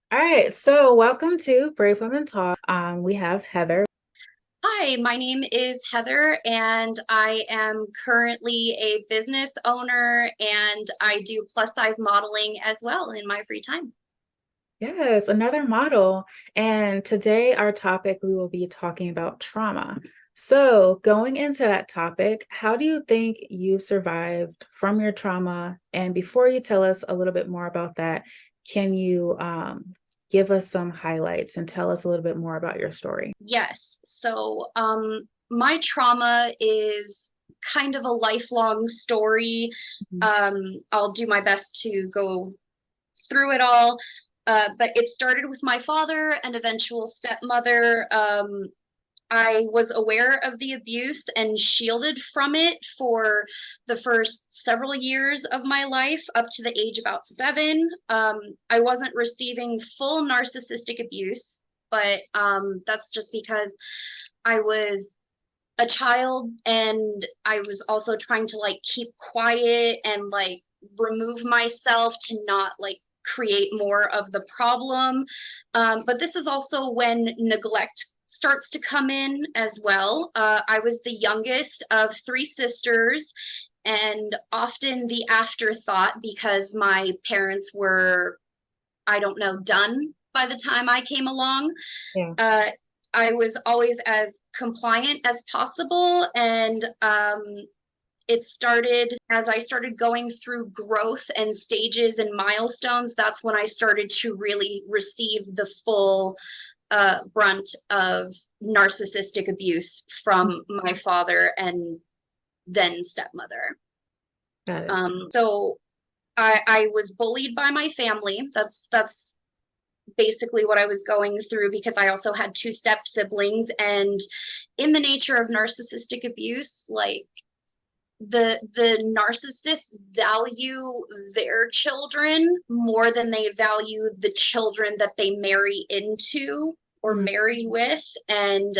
All right, so welcome to Brave Women Talk. We have Heather. Hi, my name is Heather, and I am currently a business owner, and I do plus size modeling as well in my free time. Yes, another model. And today, our topic, we will be talking about trauma. So, going into that topic, how do you think you survived from your trauma? And before you tell us a little bit more about that, can you give us some highlights and tell us a little bit more about your story? Yes, my trauma is kind of a lifelong story. Mhm. I'll do my best to go through it all. But it started with my father and eventual stepmother. I was aware of the abuse and shielded from it for the first several years of my life, up to the age about 7. I wasn't receiving full narcissistic abuse, but that's just because I was a child and I was also trying to like keep quiet and like remove myself to not like create more of the problem. But this is also when neglect starts to come in as well. I was the youngest of 3 sisters and often the afterthought because my parents were, I don't know, done by the time I came along. Yeah. uh, I was always as compliant as possible. And it started as I started going through growth and stages and milestones. That's when I started to really receive the full brunt of narcissistic abuse from my father and then stepmother. Got it. So I was bullied by my family. That's basically what I was going through because I also had 2 step siblings. And in the nature of narcissistic abuse, like the narcissists value their children more than they value the children that they marry into or Mm. marry with. And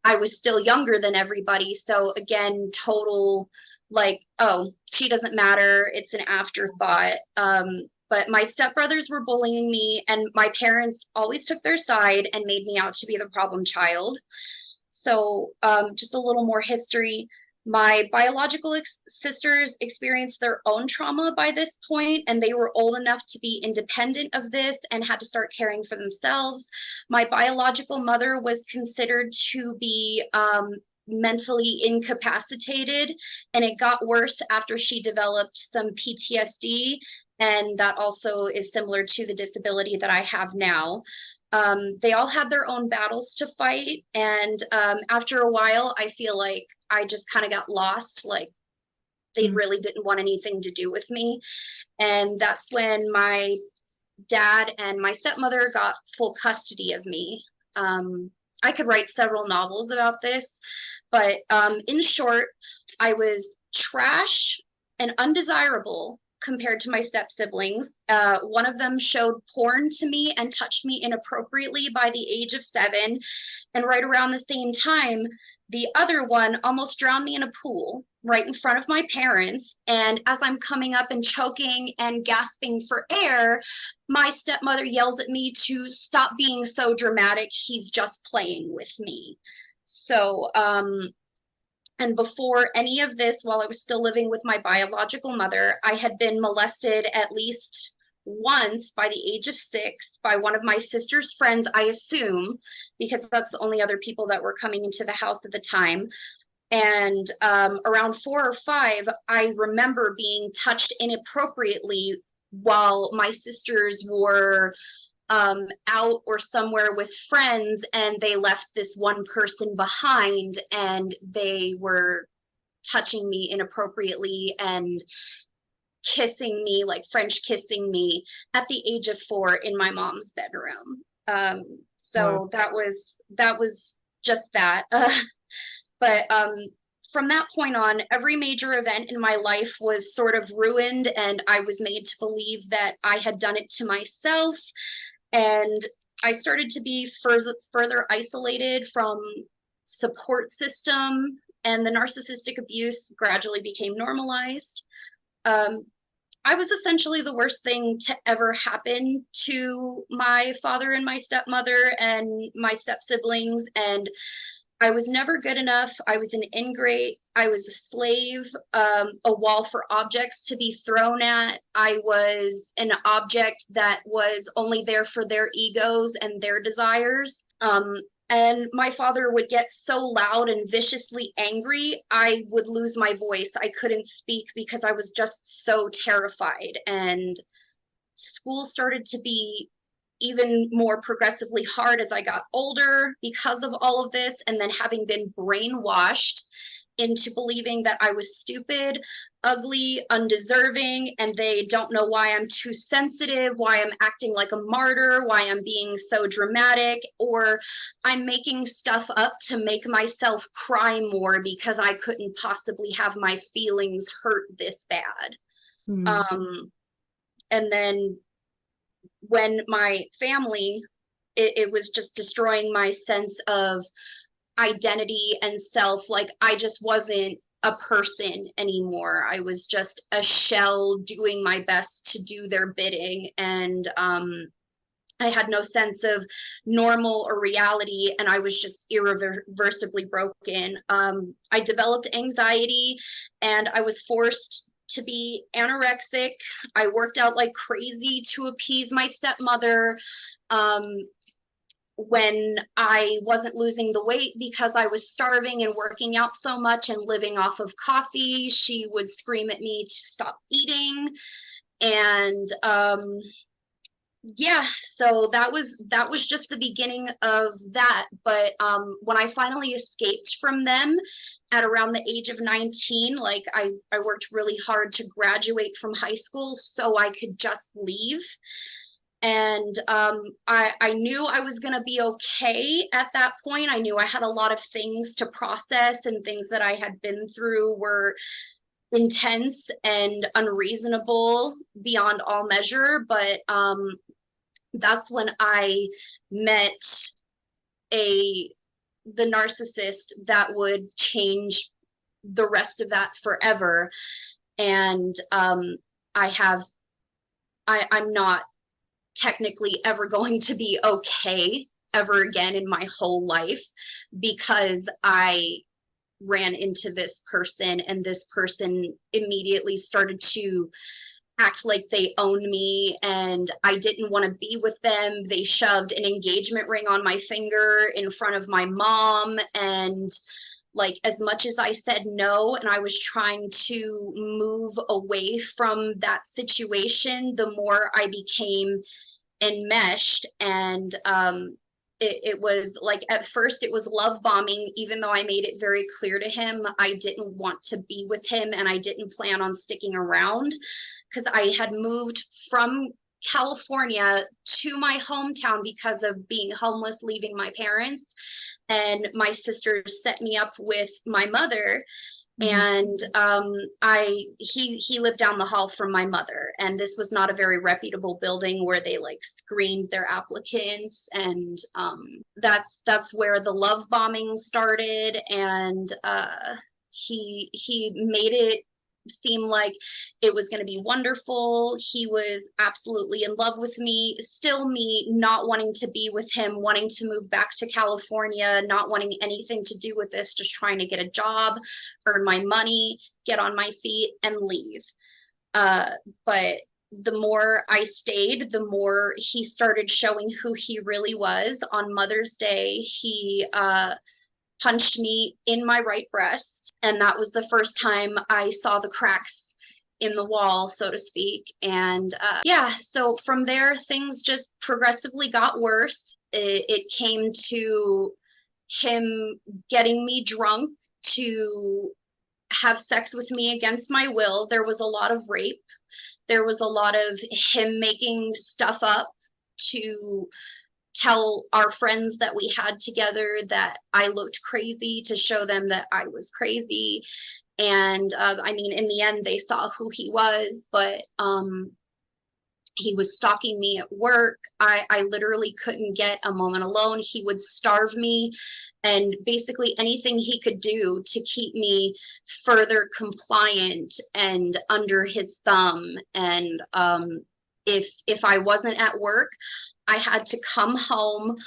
I was still younger than everybody, so again, total like, oh, she doesn't matter, it's an afterthought. But my stepbrothers were bullying me, and my parents always took their side and made me out to be the problem child. So, just a little more history. My biological sisters experienced their own trauma by this point, and they were old enough to be independent of this and had to start caring for themselves. My biological mother was considered to be mentally incapacitated, and it got worse after she developed some PTSD, and that also is similar to the disability that I have now. They all had their own battles to fight. And after a while, I feel like I just kind of got lost. Like they Mm. really didn't want anything to do with me. And that's when my dad and my stepmother got full custody of me. I could write several novels about this, but in short, I was trash and undesirable compared to my step siblings. One of them showed porn to me and touched me inappropriately by the age of 7. And right around the same time, the other one almost drowned me in a pool right in front of my parents. And as I'm coming up and choking and gasping for air, my stepmother yells at me to stop being so dramatic. He's just playing with me. So, and before any of this, while I was still living with my biological mother, I had been molested at least once by the age of 6 by one of my sister's friends, I assume, because that's the only other people that were coming into the house at the time. And around 4 or 5, I remember being touched inappropriately while my sisters were out or somewhere with friends, and they left this one person behind, and they were touching me inappropriately and kissing me, like French kissing me, at the age of 4 in my mom's bedroom. Wow. So that was just that. But from that point on, every major event in my life was sort of ruined, and I was made to believe that I had done it to myself. And I started to be further isolated from support system, and the narcissistic abuse gradually became normalized. Um, I was essentially the worst thing to ever happen to my father and my stepmother and my step siblings. And I was never good enough. I was an ingrate. I was a slave, a wall for objects to be thrown at. I was an object that was only there for their egos and their desires. And my father would get so loud and viciously angry, I would lose my voice. I couldn't speak because I was just so terrified. And school started to be even more progressively hard as I got older because of all of this. And then having been brainwashed into believing that I was stupid, ugly, undeserving, and they don't know why I'm too sensitive, why I'm acting like a martyr, why I'm being so dramatic, or I'm making stuff up to make myself cry more because I couldn't possibly have my feelings hurt this bad. Mm. And then when my family, it was just destroying my sense of identity and self. Like I just wasn't a person anymore. I was just a shell doing my best to do their bidding. And I had no sense of normal or reality, and I was just irreversibly broken. I developed anxiety, and I was forced to be anorexic. I worked out like crazy to appease my stepmother. When I wasn't losing the weight because I was starving and working out so much and living off of coffee, she would scream at me to stop eating. And yeah, so that was just the beginning of that. But when I finally escaped from them at around the age of 19, like I worked really hard to graduate from high school so I could just leave. And I knew I was going to be okay at that point. I knew I had a lot of things to process, and things that I had been through were intense and unreasonable beyond all measure. But that's when I met a the narcissist that would change the rest of that forever. And I have I'm not technically ever going to be okay ever again in my whole life because I ran into this person, and this person immediately started to act like they owned me and I didn't want to be with them. They shoved an engagement ring on my finger in front of my mom. And like, as much as I said no, and I was trying to move away from that situation, the more I became enmeshed. And it was like, at first it was love bombing, even though I made it very clear to him I didn't want to be with him and I didn't plan on sticking around, because I had moved from California to my hometown because of being homeless, leaving my parents. And my sisters set me up with my mother. Mhm. And he lived down the hall from my mother, and this was not a very reputable building where they like screened their applicants. And that's where the love bombing started. And he made it seem like it was going to be wonderful. He was absolutely in love with me, still me not wanting to be with him, wanting to move back to California, not wanting anything to do with this, just trying to get a job, earn my money, get on my feet, and leave. But the more I stayed, the more he started showing who he really was. On Mother's Day, he punched me in my right breast. And that was the first time I saw the cracks in the wall, so to speak. And yeah, so from there, things just progressively got worse. It came to him getting me drunk to have sex with me against my will. There was a lot of rape. There was a lot of him making stuff up to tell our friends that we had together that I looked crazy, to show them that I was crazy. And I mean, in the end, they saw who he was. But He was stalking me at work. I literally couldn't get a moment alone. He would starve me, and basically anything he could do to keep me further compliant and under his thumb. And if I wasn't at work, I had to come home.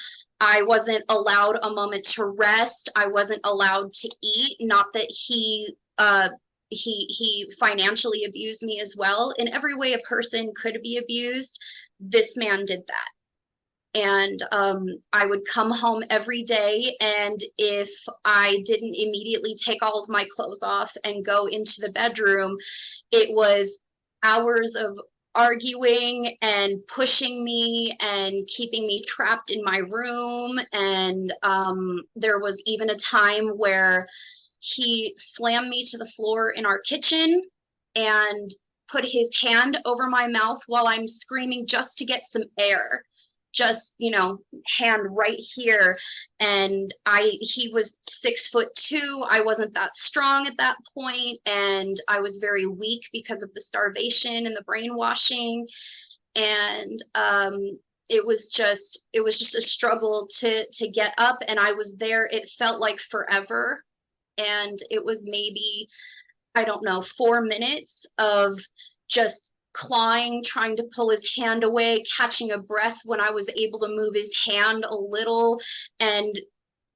I wasn't allowed a moment to rest. I wasn't allowed to eat. Not that he financially abused me as well. In every way a person could be abused, this man did that. And I would come home every day, and if I didn't immediately take all of my clothes off and go into the bedroom, it was hours of arguing and pushing me and keeping me trapped in my room. And there was even a time where he slammed me to the floor in our kitchen and put his hand over my mouth while I'm screaming just to get some air. Just, hand right here. And he was 6'2". I wasn't that strong at that point, and I was very weak because of the starvation and the brainwashing. And it was just a struggle to get up, and I was there. It felt like forever. And it was maybe, I don't know, 4 minutes of just clawing, trying to pull his hand away, catching a breath when I was able to move his hand a little. And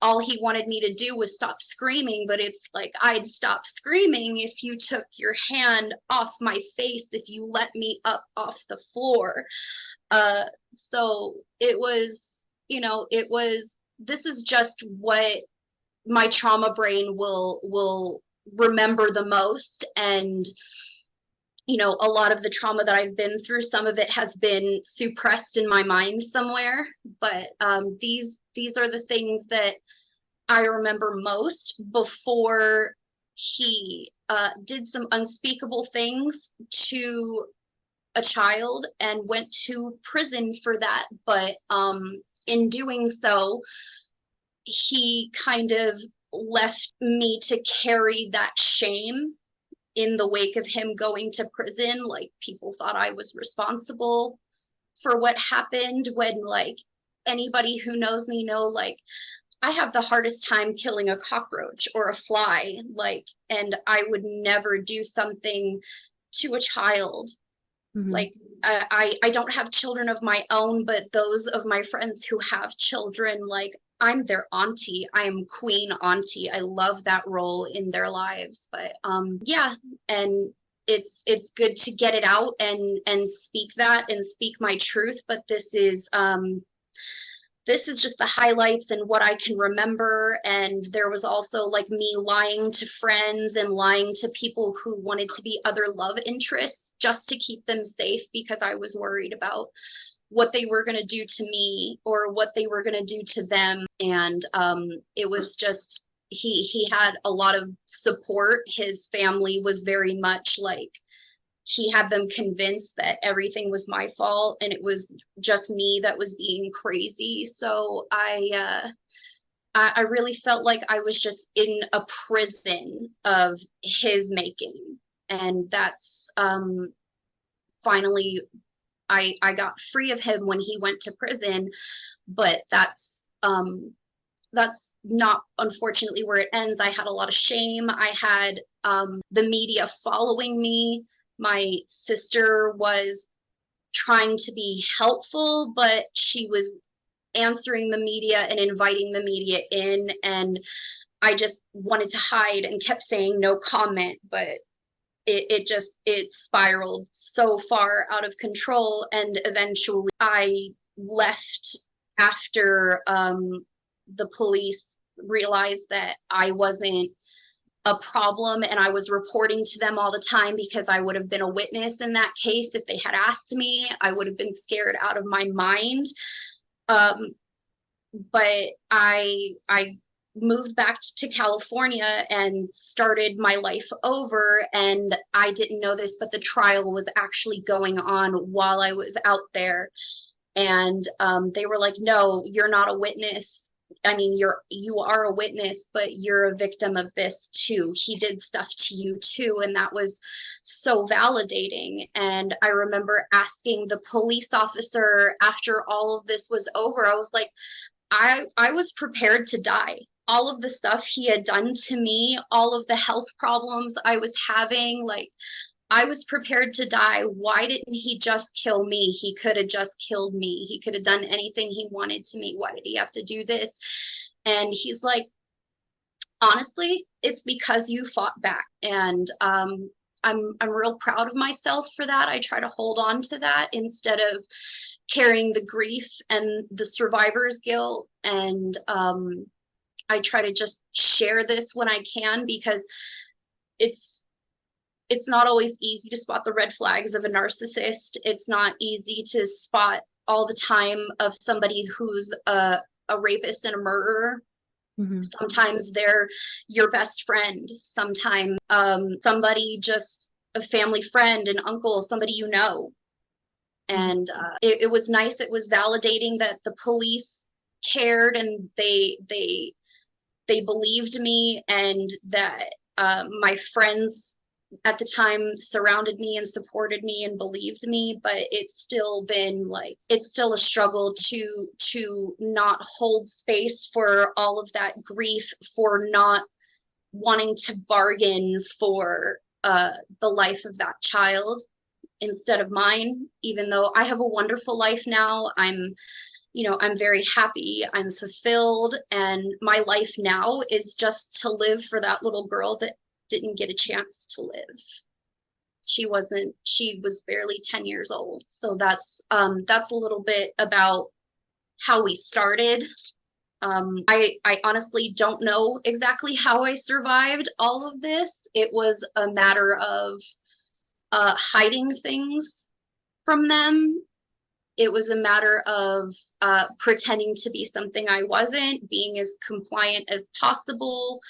all he wanted me to do was stop screaming. But it's like, I'd stop screaming if you took your hand off my face, if you let me up off the floor. So it was, this is just what my trauma brain will remember the most. And a lot of the trauma that I've been through, some of it has been suppressed in my mind somewhere. But these are the things that I remember most before he did some unspeakable things to a child and went to prison for that. But in doing so, he kind of left me to carry that shame in the wake of him going to prison. Like, people thought I was responsible for what happened, when, like, anybody who knows me know, like, I have the hardest time killing a cockroach or a fly, like, and I would never do something to a child. Mhm. Like, I don't have children of my own, but those of my friends who have children, like, I'm their auntie. I am queen auntie. I love that role in their lives. But yeah, and it's good to get it out and speak that and speak my truth. But this is just the highlights and what I can remember. And there was also, like, me lying to friends and lying to people who wanted to be other love interests just to keep them safe, because I was worried about what they were going to do to me or what they were going to do to them. And it was just, he had a lot of support. His family was very much like, he had them convinced that everything was my fault and it was just me that was being crazy. So I really felt like I was just in a prison of his making. And that's finally, I got free of him when he went to prison. But that's not, unfortunately, where it ends. I had a lot of shame. I had the media following me. My sister was trying to be helpful, but she was answering the media and inviting the media in. And I just wanted to hide and kept saying no comment. But it spiraled so far out of control. And eventually I left after the police realized that I wasn't a problem, and I was reporting to them all the time because I would have been a witness in that case. If they had asked me, I would have been scared out of my mind. But I moved back to California and started my life over. And I didn't know this, but the trial was actually going on while I was out there. And they were like, no, you're not a witness I mean, you are a witness, but you're a victim of this too. He did stuff to you too. And that was so validating. And I remember asking the police officer after all of this was over, I was like, I was prepared to die. All of the stuff he had done to me, all of the health problems I was having, like, I was prepared to die. Why didn't he just kill me? He could have just killed me. He could have done anything he wanted to me. Why did he have to do this? And he's like, honestly, it's because you fought back. And I'm real proud of myself for that. I try to hold on to that instead of carrying the grief and the survivor's guilt. And I try to just share this when I can, because it's it's not always easy to spot the red flags of a narcissist. It's not easy to spot all the time of somebody who's a rapist and a murderer. Mhm. Sometimes they're your best friend. Sometimes somebody, just a family friend, an uncle, somebody you know. Mhm. And it was nice. It was validating that the police cared, and they believed me, and that my friends at the time surrounded me and supported me and believed me. But it's still a struggle to not hold space for all of that grief, for not wanting to bargain for the life of that child instead of mine. Even though I have a wonderful life now, I'm very happy, I'm fulfilled, and my life now is just to live for that little girl that didn't get a chance to live. She was barely 10 years old. So that's a little bit about how we started. I honestly don't know exactly how I survived all of this. It was a matter of hiding things from them. It was a matter of pretending to be something I wasn't, being as compliant as possible.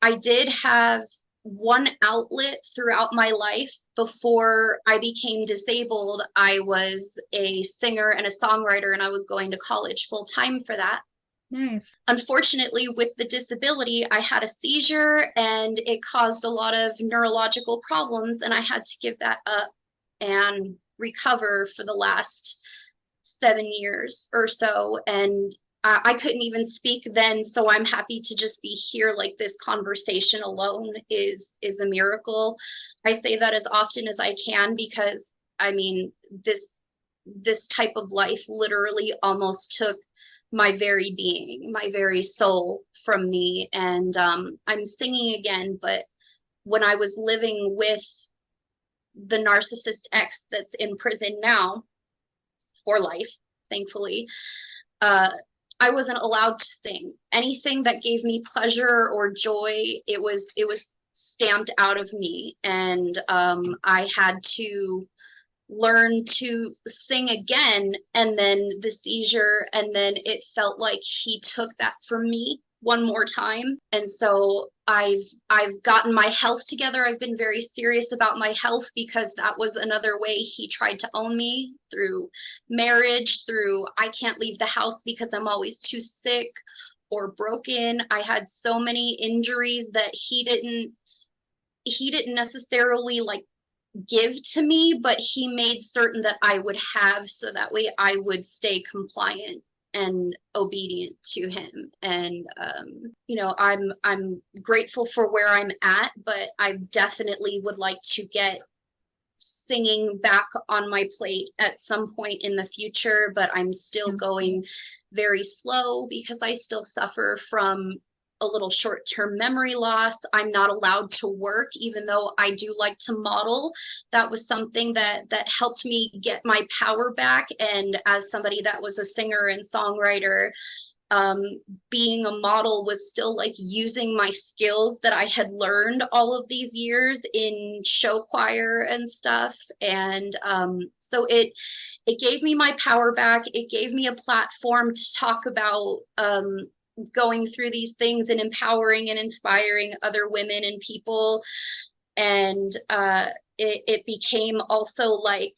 I did have one outlet throughout my life. Before I became disabled, I was a singer and a songwriter, and I was going to college full time for that. Nice. Unfortunately, with the disability, I had a seizure and it caused a lot of neurological problems, and I had to give that up and recover for the last 7 years or so. And I couldn't even speak then, so I'm happy to just be here. Like, this conversation alone is a miracle. I say that as often as I can, because I mean, this type of life literally almost took my very being, my very soul from me. And I'm singing again, but when I was living with the narcissist ex that's in prison now for life, thankfully, uh, I wasn't allowed to sing. Anything that gave me pleasure or joy, it was stamped out of me. And I had to learn to sing again, and then the seizure, and then it felt like he took that from me one more time. And so I've gotten my health together. I've been very serious about my health, because that was another way he tried to own me, through marriage, through I can't leave the house because I'm always too sick or broken. I had so many injuries that he didn't necessarily like give to me, but he made certain that I would have, so that way I would stay compliant and obedient to him. And I'm grateful for where I'm at, but I definitely would like to get singing back on my plate at some point in the future. But I'm still going very slow, because I still suffer from a little short-term memory loss. I'm not allowed to work, even though I do like to model. That was something that helped me get my power back. And as somebody that was a singer and songwriter, um, being a model was still like using my skills that I had learned all of these years in show choir and stuff. And so it gave me my power back. It gave me a platform to talk about going through these things and empowering and inspiring other women and people. And it became also like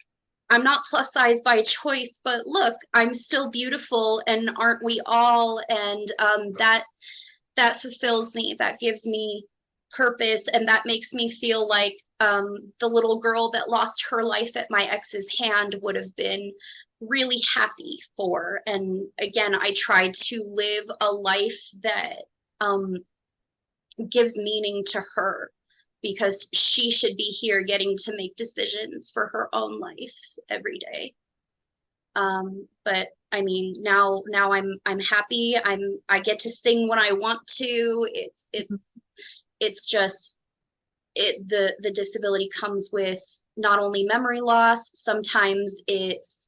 I'm not plus size by choice, but look, I'm still beautiful, and aren't we all? And that fulfills me. That gives me purpose, and that makes me feel like the little girl that lost her life at my ex's hand would have been really happy for. And again, I try to live a life that um, gives meaning to her, because she should be here getting to make decisions for her own life every day. But I mean, now I'm happy. I get to sing when I want to. It's just the disability comes with not only memory loss. Sometimes it's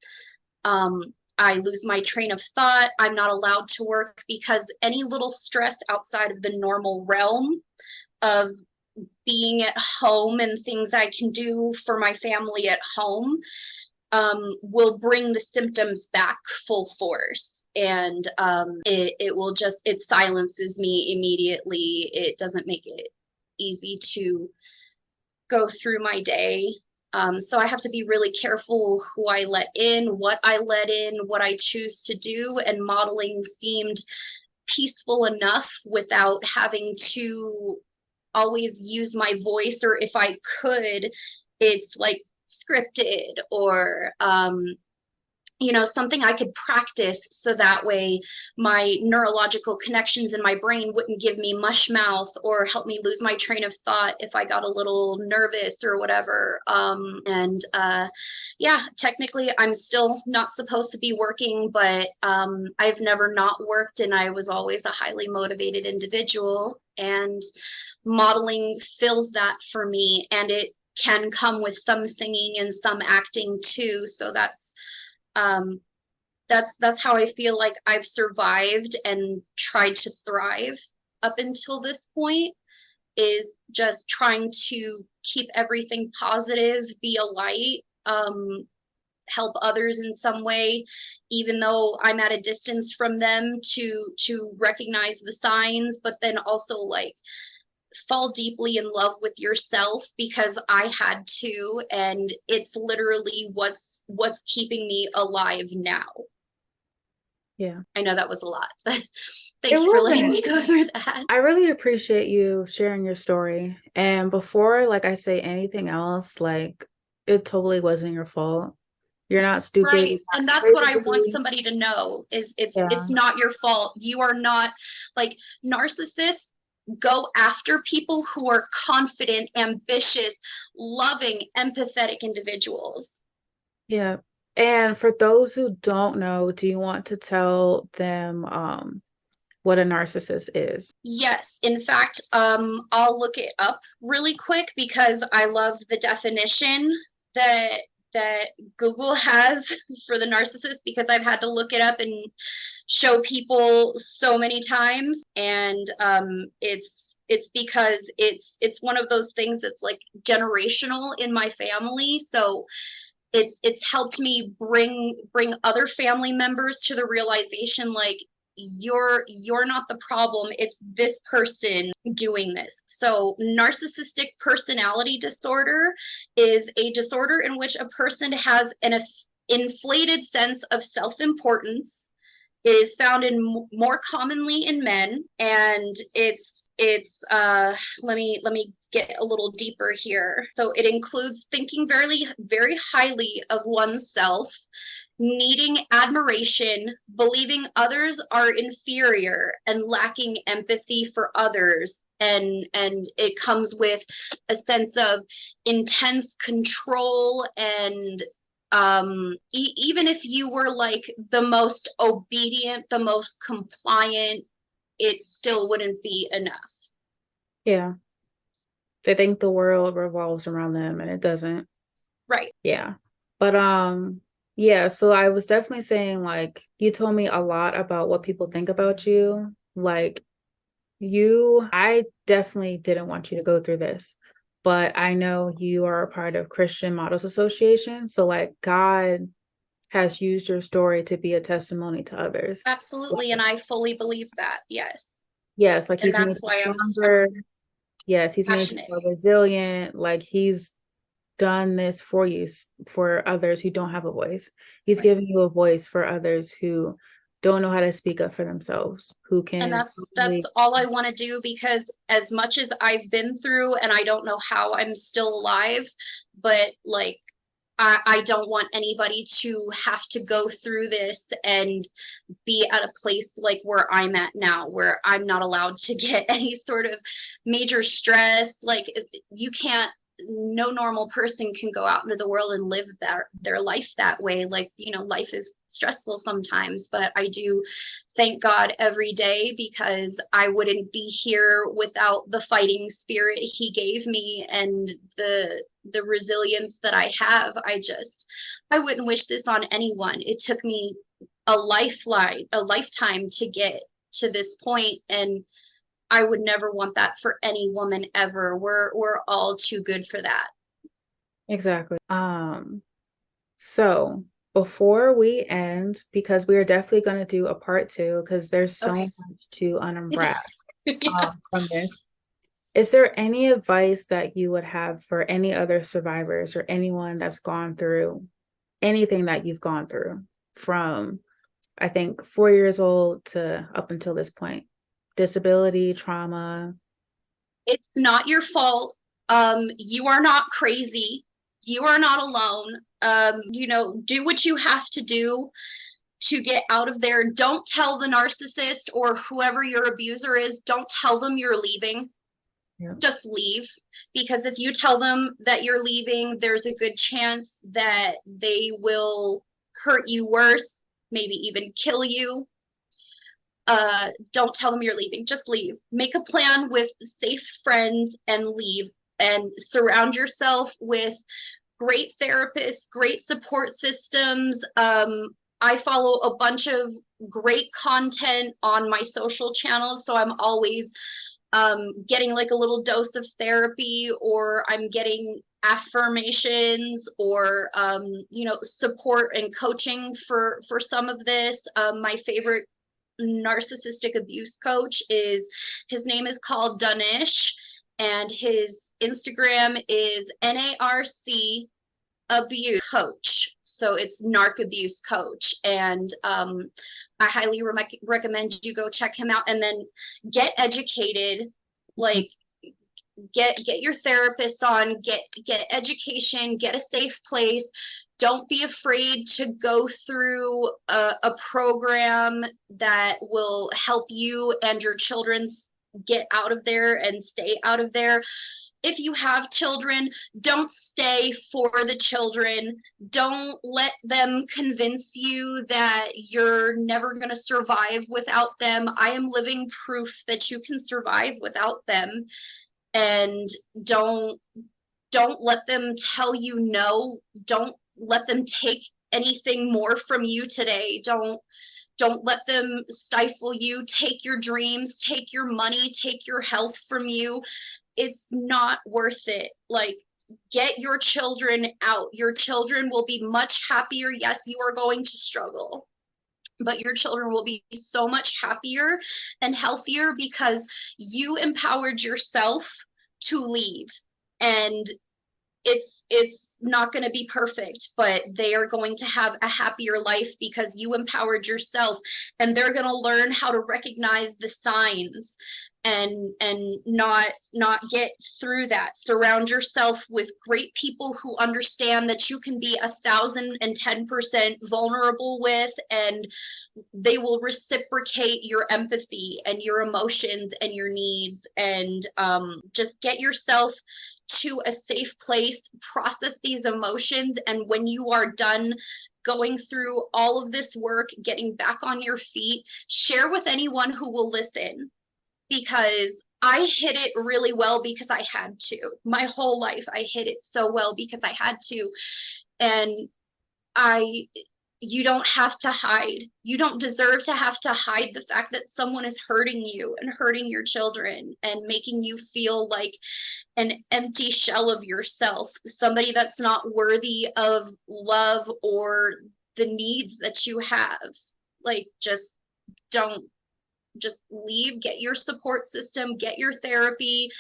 I lose my train of thought. I'm not allowed to work because any little stress outside of the normal realm of being at home and things I can do for my family at home will bring the symptoms back full force. And it will just, it silences me immediately. It doesn't make it easy to go through my day. So I have to be really careful who I let in, what I let in, what I choose to do. And modeling seemed peaceful enough without having to always use my voice, or if I could, it's like scripted, or something I could practice, so that way my neurological connections in my brain wouldn't give me mush mouth or help me lose my train of thought if I got a little nervous or whatever. And yeah, technically I'm still not supposed to be working, but I've never not worked, and I was always a highly motivated individual, and modeling fills that for me. And it can come with some singing and some acting too, so um, that's how I feel like I've survived and tried to thrive up until this point, is just trying to keep everything positive, be a light, help others in some way, even though I'm at a distance from them, to recognize the signs, but then also like fall deeply in love with yourself, because I had to, and it's literally what's keeping me alive now. Yeah. I know that was a lot, but It thank you for letting wasn't. me go through that. I really appreciate you sharing your story. And before, like I say anything else, like it totally wasn't your fault. You're not stupid. You're Right. And not that's what I want crazy. somebody to know, is it's Yeah. not your fault. You are not, like, narcissists go after people who are confident, ambitious, loving, empathetic individuals. Yeah. And for those who don't know, do you want to tell them what a narcissist is? Yes, in fact, I'll look it up really quick because I love the definition that that Google has for the narcissist, because I've had to look it up and show people so many times. And it's because it's one of those things that's like generational in my family. So it's helped me bring other family members to the realization, like, you're not the problem, it's this person doing this. So narcissistic personality disorder is a disorder in which a person has an inflated sense of self-importance. It is found in more commonly in men, and it's let me get a little deeper here. So it includes thinking very highly of oneself, needing admiration, believing others are inferior, and lacking empathy for others. And it comes with a sense of intense control, and even if you were like the most obedient, the most compliant, it still wouldn't be enough. Yeah. They think the world revolves around them and it doesn't. Right. Yeah. But yeah, so I was definitely saying like you told me a lot about what people think about you. Like I definitely didn't want you to go through this, but I know you are a part of Christian Models Association. So like God has used your story to be a testimony to others. Absolutely. And Like, I fully believe that. Yes. yes, like And he's made that's you why I'm stronger. Yes, he's made you passionate. more resilient. Like he's done this for you, for others who don't have a voice. He's Right. giving you a voice for others who don't know how to speak up for themselves, who And can that's probably, all I want to do, because as much as I've been through, and I don't know how I'm still alive, but like I don't want anybody to have to go through this and be at a place like where I'm at now, where I'm not allowed to get any sort of major stress. Like you can't, no normal person can go out into the world and live their life that way. Like, you know, life is stressful sometimes, but I do thank God every day, because I wouldn't be here without the fighting spirit he gave me and the resilience that I have. I wouldn't wish this on anyone. It took me a lifetime to get to this point, and I would never want that for any woman ever. We're all too good for that. exactly. So before we end, because we are definitely going to do a part two, because there's so Okay. much to unwrap Yeah. from this. Is there any advice that you would have for any other survivors or anyone that's gone through anything that you've gone through from, I think, 4 years old to up until this point? Disability, trauma. It's not your fault. You are not crazy. You are not alone. You know, do what you have to do to get out of there. Don't tell the narcissist or whoever your abuser is, don't tell them you're leaving. Yeah. Just leave, because if you tell them that you're leaving, there's a good chance that they will hurt you worse, maybe even kill you. Don't tell them you're leaving, just leave. Make a plan with safe friends and leave, and surround yourself with great therapists, great support systems. I follow a bunch of great content on my social channels, so I'm always getting like a little dose of therapy, or I'm getting affirmations, or you know, support and coaching for some of this. My favorite narcissistic abuse coach is, his name is called Danish, and his Instagram is NARC abuse coach. So it's narc abuse coach. And I highly recommend you go check him out, and then get educated. Like get your therapist on, get education, get a safe place. Don't be afraid to go through a program that will help you and your children get out of there and stay out of there. If you have children, don't stay for the children. Don't let them convince you that you're never going to survive without them. I am living proof that you can survive without them. And don't don't let them tell you no. Don't let them take anything more from you today. Don't let them stifle you, take your dreams, take your money, take your health from you. It's not worth it. Like, get your children out. Your children will be much happier. Yes, you are going to struggle, but your children will be so much happier and healthier because you empowered yourself to leave. And it's not going to be perfect, but they are going to have a happier life because you empowered yourself, and they're going to learn how to recognize the signs and not get through that. Surround yourself with great people who understand that you can be 1,010% vulnerable with, and they will reciprocate your empathy and your emotions and your needs. And just get yourself to a safe place, process these emotions, and when you are done going through all of this work, getting back on your feet, share with anyone who will listen, because I hid it really well because I had to. My whole life I hid it so well because I had to. And I you don't have to hide. You don't deserve to have to hide the fact that someone is hurting you and hurting your children and making you feel like an empty shell of yourself, somebody that's not worthy of love or the needs that you have. Like, just don't, just leave, get your support system, get your therapy.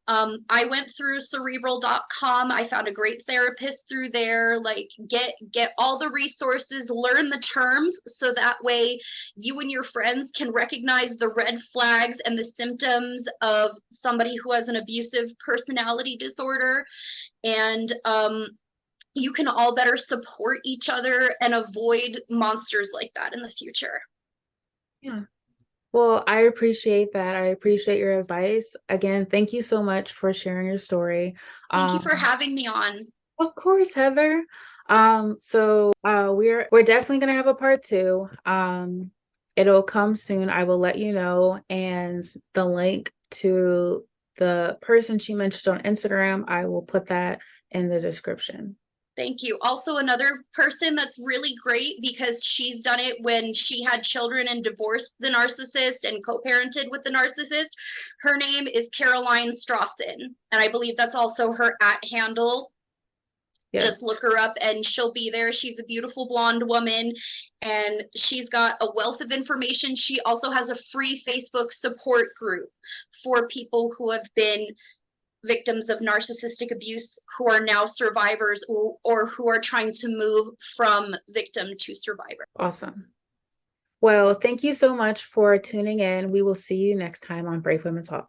I went through cerebral.com. I found a great therapist through there. Like get all the resources, learn the terms so that way you and your friends can recognize the red flags and the symptoms of somebody who has an abusive personality disorder. And you can all better support each other and avoid monsters like that in the future. Yeah. Well, I appreciate that. I appreciate your advice. Again, thank you so much for sharing your story. Thank you for Um, having me on. of course, Heather. We're definitely gonna have a part two. It'll come soon. I will let you know. And the link to the person she mentioned on Instagram, I will put that in the description. Thank you. Also, another person that's really great because she's done it when she had children and divorced the narcissist and co parented with the narcissist. Her name is Caroline Strawson. And I believe that's also her at handle. Just Yes. look her up and she'll be there. She's a beautiful blonde woman and she's got a wealth of information. She also has a free Facebook support group for people who have been victims of narcissistic abuse who are now survivors or who are trying to move from victim to survivor. Awesome. Well, thank you so much for tuning in. We will see you next time on Brave Women Talk.